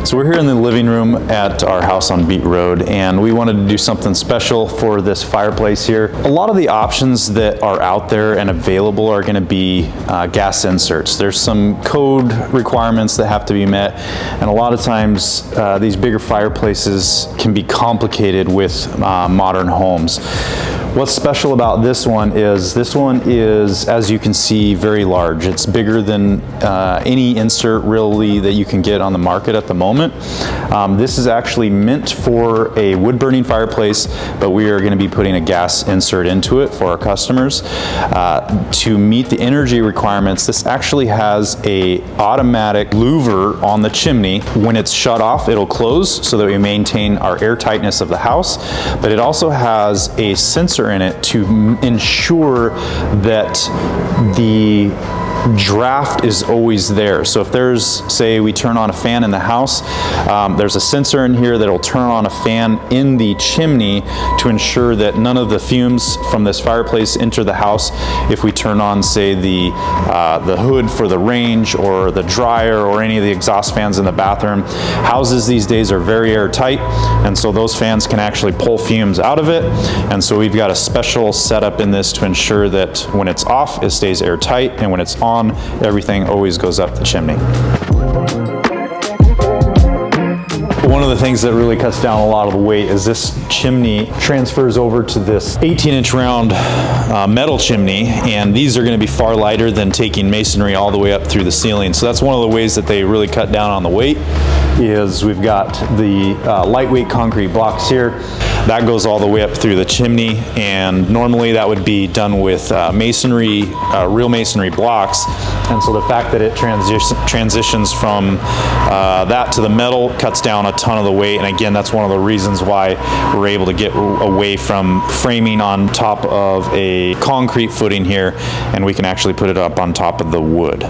So we're here in the living room at our house on Beat Road, and we wanted to do something special for this fireplace here. A lot of the options that are out there and available are going to be gas inserts. There's some code requirements that have to be met, and a lot of times these bigger fireplaces can be complicated with modern homes. What's special about this one is, as you can see, very large. It's bigger than any insert really that you can get on the market at the moment. This is actually meant for a wood burning fireplace, but we are going to be putting a gas insert into it for our customers. To meet the energy requirements, this actually has a automatic louver on the chimney. When it's shut off, it'll close so that we maintain our air tightness of the house, but it also has a sensor in it to ensure that the draft is always there. So if there's, say we turn on a fan in the house, there's a sensor in here that'll turn on a fan in the chimney to ensure that none of the fumes from this fireplace enter the house. If we turn on, say, the hood for the range or the dryer or any of the exhaust fans in the bathroom, houses these days are very airtight, and so those fans can actually pull fumes out of it. And so we've got a special setup in this to ensure that when it's off, it stays airtight, and when it's on, everything always goes up the chimney. One of the things that really cuts down a lot of the weight is this chimney transfers over to this 18-inch round metal chimney, and these are going to be far lighter than taking masonry all the way up through the ceiling. So that's one of the ways that they really cut down on the weight, is we've got the lightweight concrete blocks here. That goes all the way up through the chimney, and normally that would be done with masonry, real masonry blocks. And so the fact that it transitions from that to the metal cuts down a ton of the weight. And again, that's one of the reasons why we're able to get away from framing on top of a concrete footing here, and we can actually put it up on top of the wood.